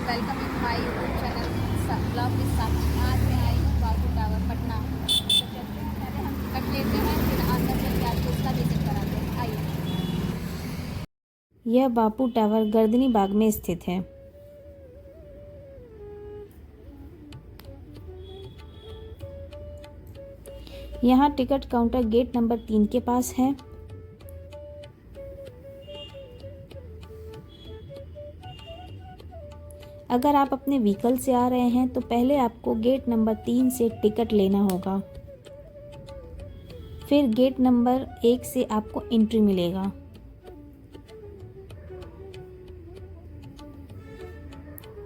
Welcome in my YouTube channel blog with Sakshi. आज मैं आई हूँ बापू टावर पटना। तो चलते हैं, पहले हम टिकट लेते हैं, फिर अंदर चल के आपको उसका विजिट कराते हैं। आइए। यह बापू टावर गर्दनी बाग में स्थित है। यहाँ टिकट काउंटर गेट नंबर 3 के पास है। अगर आप अपने व्हीकल से आ रहे हैं तो पहले आपको गेट नंबर 3 से टिकट लेना होगा, फिर गेट नंबर 1 से आपको एंट्री मिलेगा।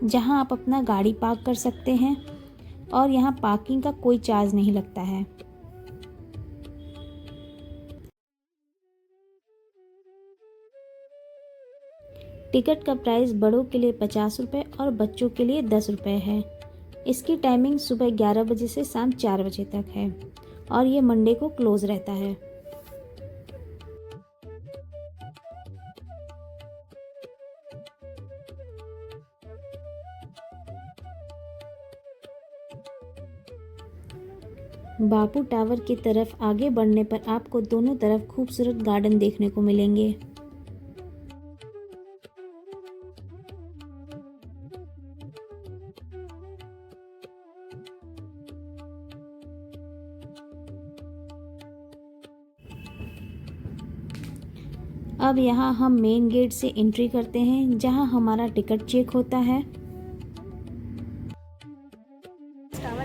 जहां आप अपना गाड़ी पार्क कर सकते हैं और यहाँ पार्किंग का कोई चार्ज नहीं लगता है। टिकट का प्राइस बड़ों के लिए 50 रुपये और बच्चों के लिए 10 रुपये है। इसकी टाइमिंग सुबह 11 बजे से शाम 4 बजे तक है और ये मंडे को क्लोज रहता है। बापू टावर की तरफ आगे बढ़ने पर आपको दोनों तरफ खूबसूरत गार्डन देखने को मिलेंगे। अब यहाँ हम मेन गेट से एंट्री करते हैं, जहाँ हमारा टिकट चेक होता है। टावर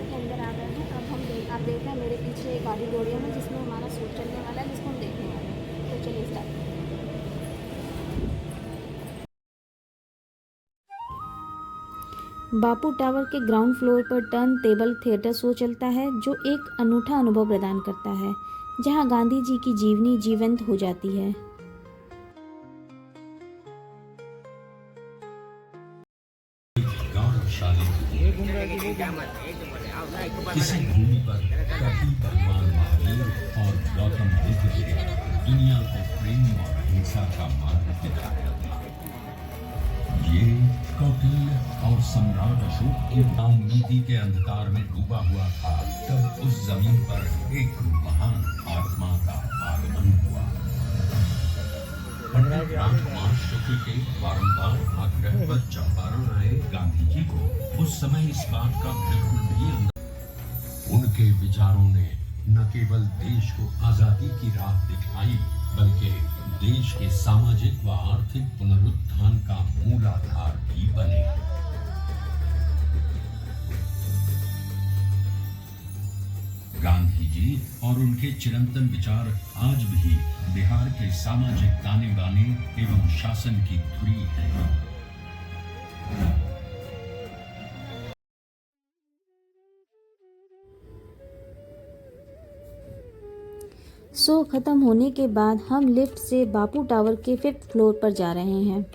के अंदर आ गए हैं। अब आप देख रहे हैं मेरे पीछे एक ऑडिटोरियम है जिसमें हमारा शो चलने वाला है, जिसको हम देखने वाले हैं। तो चलिए स्टार्ट। बापू टावर के ग्राउंड फ्लोर पर टर्न टेबल थिएटर शो चलता है, जो एक अनूठा अनुभव प्रदान करता है, जहां गांधी जी की जीवनी जीवंत हो जाती है। किसी भूमि पर कभी भगवान महावीर और गौतम बुद्ध के दुनिया को प्रेम और हिंसा का मार्ग दिखाया। ये कौटिल्य और सम्राट अशोक की राजनीति के अंधकार में डूबा हुआ था, तब उस जमीन पर एक महान आत्मा का आगमन हुआ। पंडित रामकुमार शुक्ल के बारंबार आग्रह पर चंपारण आए गांधी जी को उस समय इस बात का बिल्कुल भी उनके विचारों ने न केवल देश को आजादी की राह दिखाई, बल्कि देश के सामाजिक व आर्थिक पुनरुत्थान का मूलाधार भी बने। गांधी जी और उनके चिरंतन विचार आज भी बिहार के सामाजिक ताने बाने एवं शासन की धुरी है। शो खत्म होने के बाद हम लिफ्ट से बापू टावर के 5th फ्लोर पर जा रहे हैं।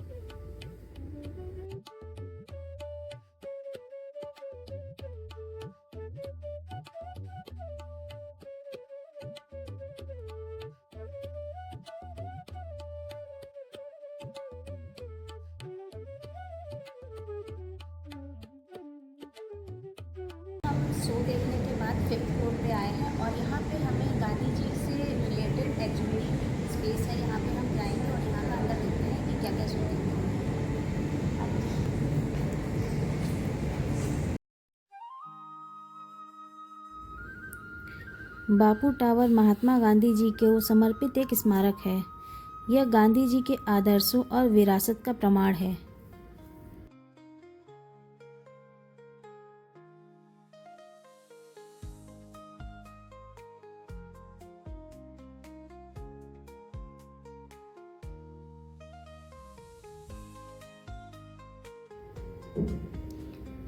शो देखने के बाद 5th फ्लोर पे आए हैं और यहाँ पे हमें गांधी जी से रिलेटेड एग्जीबिशन स्पेस है। यहाँ पे हम जाएंगे और यहाँ का अंदर देखते हैं कि क्या क्या शो है। बापू टावर महात्मा गांधी जी को समर्पित एक स्मारक है। यह गांधी जी के आदर्शों और विरासत का प्रमाण है।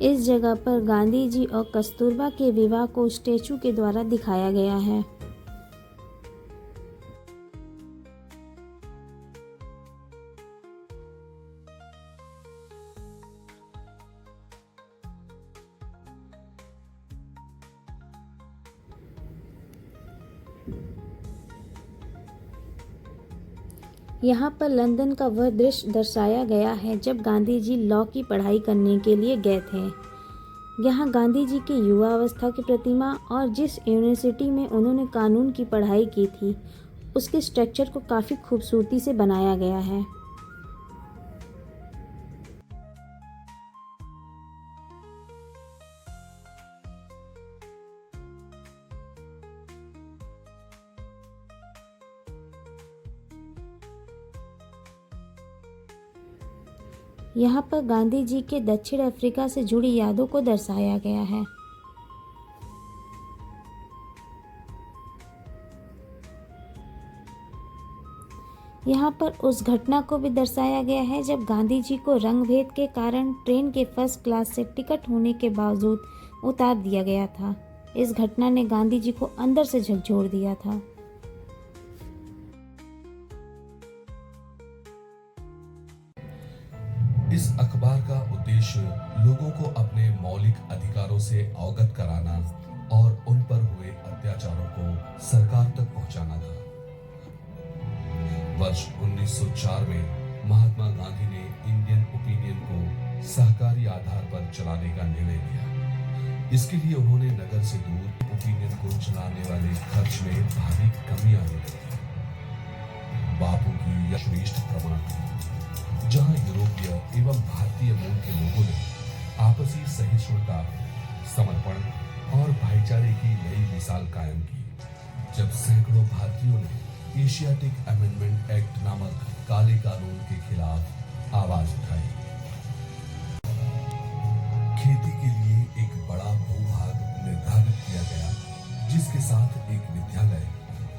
इस जगह पर गांधी जी और कस्तूरबा के विवाह को स्टैचू के द्वारा दिखाया गया है। यहाँ पर लंदन का वह दृश्य दर्शाया गया है जब गांधी जी लॉ की पढ़ाई करने के लिए गए थे। यहाँ गांधी जी की युवा अवस्था की प्रतिमा और जिस यूनिवर्सिटी में उन्होंने कानून की पढ़ाई की थी उसके स्ट्रक्चर को काफ़ी खूबसूरती से बनाया गया है। यहाँ पर गांधी जी के दक्षिण अफ्रीका से जुड़ी यादों को दर्शाया गया है। यहाँ पर उस घटना को भी दर्शाया गया है जब गांधी जी को रंग भेद के कारण ट्रेन के फर्स्ट क्लास से टिकट होने के बावजूद उतार दिया गया था। इस घटना ने गांधी जी को अंदर से झकझोर दिया था। इस अखबार का उद्देश्य लोगों को अपने मौलिक अधिकारों से अवगत कराना और उन पर हुए अत्याचारों को सरकार तक पहुंचाना था। वर्ष 1904 में महात्मा गांधी ने इंडियन ओपिनियन को सहकारी आधार पर चलाने का निर्णय लिया। इसके लिए उन्होंने नगर से दूर ओपिनियन को चलाने वाले खर्च में भारी कमी आने लगी। बापू की यह श्रेष्ठ प्रमाण थी, जहां यूरोपीय एवं भारतीय मूल के लोगों ने आपसी सहिष्णुता, समर्पण और भाईचारे की नई मिसाल कायम की। जब सैकड़ों भारतीयों ने एशियाटिक अमेंडमेंट एक्ट नामक काले कानून के खिलाफ आवाज उठाई। खेती के लिए एक बड़ा भूभाग निर्धारित किया गया, जिसके साथ एक विद्यालय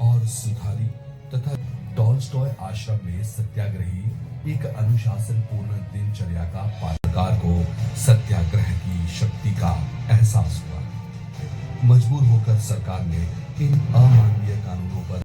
और सुधारी तथा टॉलस्टॉय आश्रम में सत्याग्रही एक अनुशासनपूर्ण दिनचर्या का पात्रकार को सत्याग्रह की शक्ति का एहसास हुआ। मजबूर होकर सरकार ने इन अमानवीय कानूनों पर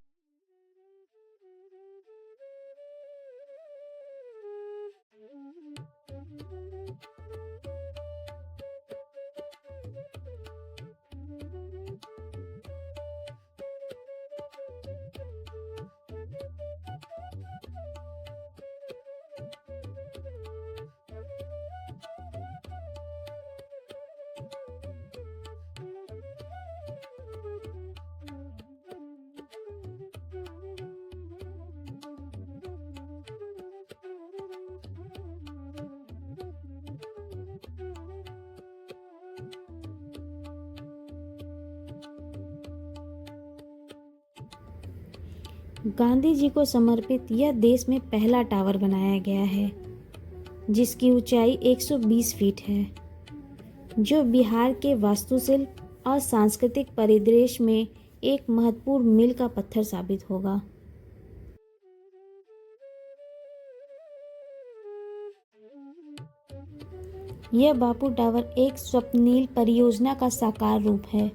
गांधी जी को समर्पित यह देश में पहला टावर बनाया गया है, जिसकी ऊंचाई 120 फीट है, जो बिहार के वास्तुशिल्प और सांस्कृतिक परिदृश्य में एक महत्वपूर्ण मील का पत्थर साबित होगा। यह बापू टावर एक स्वप्निल परियोजना का साकार रूप है।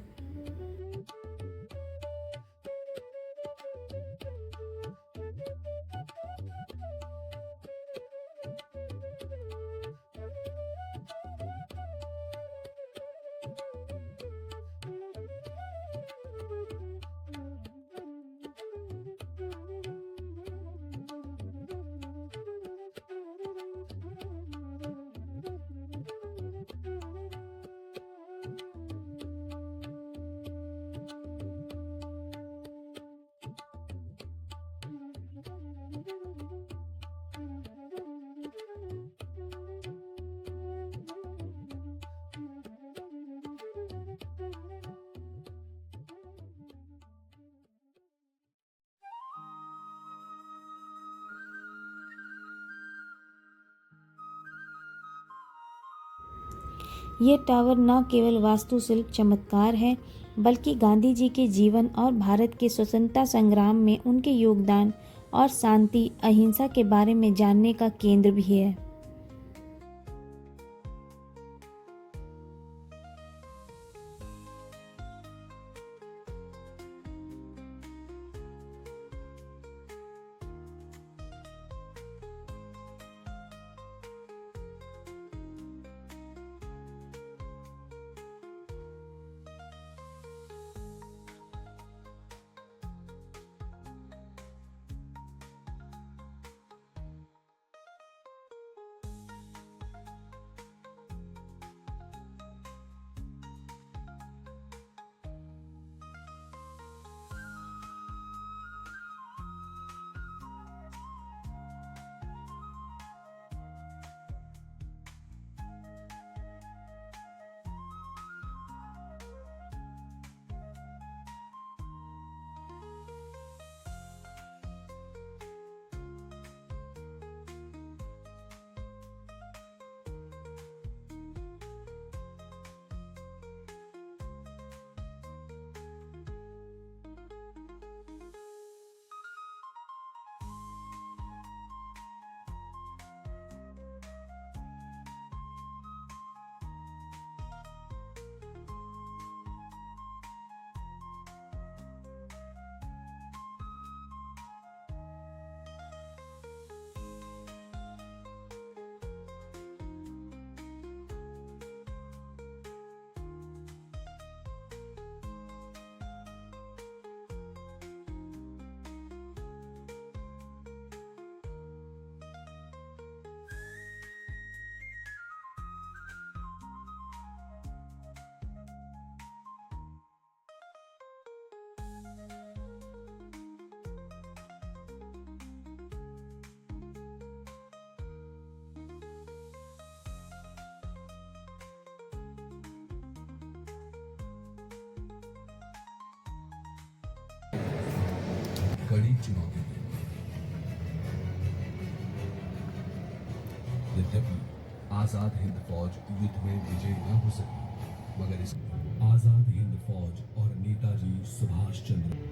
ये टावर न केवल वास्तुशिल्प चमत्कार है, बल्कि गांधी जी के जीवन और भारत के स्वतंत्रता संग्राम में उनके योगदान और शांति अहिंसा के बारे में जानने का केंद्र भी है। बड़ी चुनौती थी। यद्यपि आजाद हिंद फौज युद्ध में विजयी न हो सकी, मगर इस आजाद हिंद फौज और नेताजी सुभाष चंद्र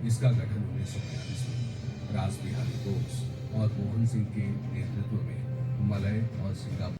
इसका गठन 1942 में रासबिहारी बोस और मोहन सिंह के नेतृत्व में मलय और सिंगापुर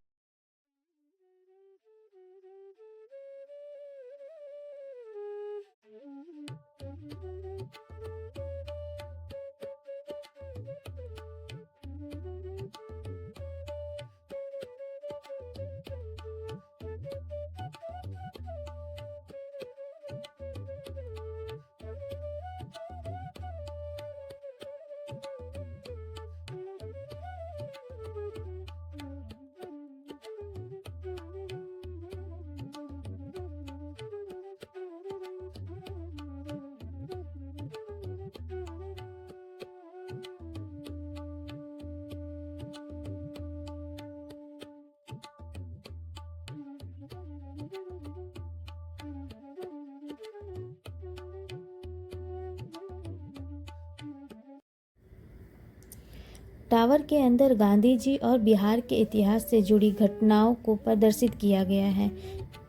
टावर के अंदर गांधी जी और बिहार के इतिहास से जुड़ी घटनाओं को प्रदर्शित किया गया है,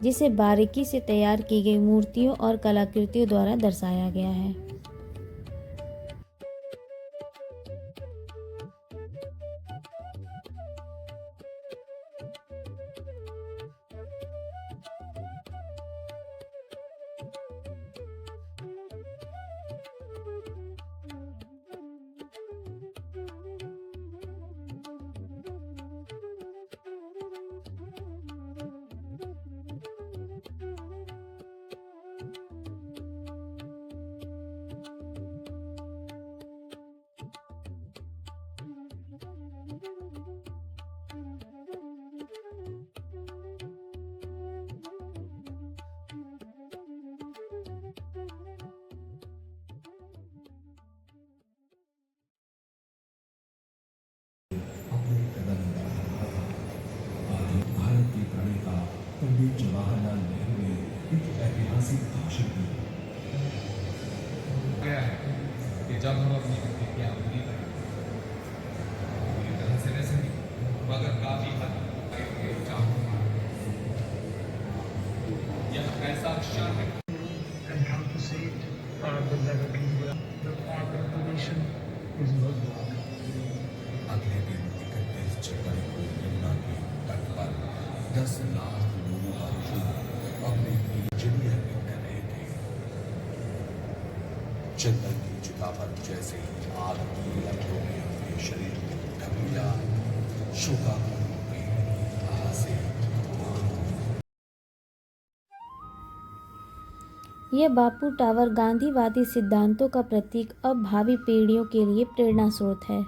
जिसे बारीकी से तैयार की गई मूर्तियों और कलाकृतियों द्वारा दर्शाया गया है। भारत के प्रणेता पंडित जवाहरलाल नेहरू ने एक ऐतिहासिक भाषण दिया कि जब हम अपनी प्रतिज्ञा पूरी तरह से नहीं सकी, मगर काफी हद तक यह ऐसा क्षण है and how to say it will never be the part of the nation is not wrong. अगले दिन 31 जनवरी को यमुना के तट पर 10 लाख लोगों का झुंड अपने इंजीनियर कर रहे थे। चंदन की चिता पर जैसे ही आग की लपटों ने अपने शरीर को ढक लिया, शोकाकुल पेड़ की आह से यह बापू टावर गांधीवादी सिद्धांतों का प्रतीक और भावी पीढ़ियों के लिए प्रेरणा स्रोत है।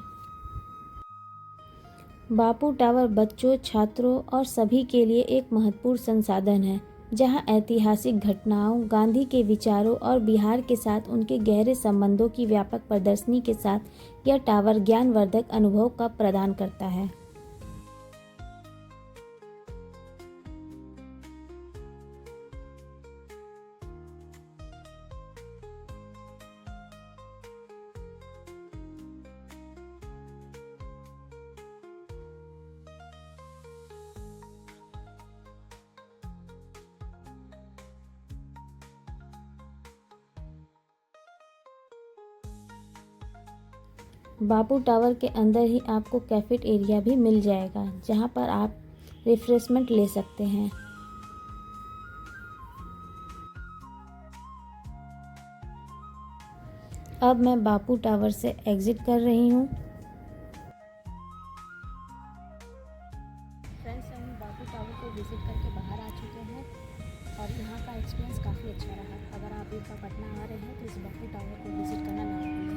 बापू टावर बच्चों, छात्रों और सभी के लिए एक महत्वपूर्ण संसाधन है, जहां ऐतिहासिक घटनाओं, गांधी के विचारों और बिहार के साथ उनके गहरे संबंधों की व्यापक प्रदर्शनी के साथ यह टावर ज्ञानवर्धक अनुभव का प्रदान करता है। बापू टावर के अंदर ही आपको कैफेट एरिया भी मिल जाएगा, जहां पर आप रिफ्रेशमेंट ले सकते हैं। अब मैं बापू टावर से एग्जिट कर रही हूं। फ्रेंड्स, हम बापू टावर को विजिट करके बाहर आ चुके हैं और यहाँ का एक्सपीरियंस काफ़ी अच्छा रहा। अगर आप एक बार पटना आ रहे हैं तो इस बापू टावर को विजिट करना ना भूलें।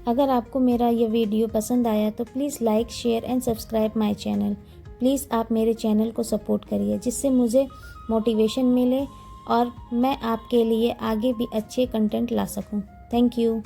अगर आपको मेरा ये वीडियो पसंद आया तो please like, share and subscribe my channel. Please आप मेरे चैनल को सपोर्ट करिए, जिससे मुझे मोटिवेशन मिले और मैं आपके लिए आगे भी अच्छे कंटेंट ला सकूं। Thank you.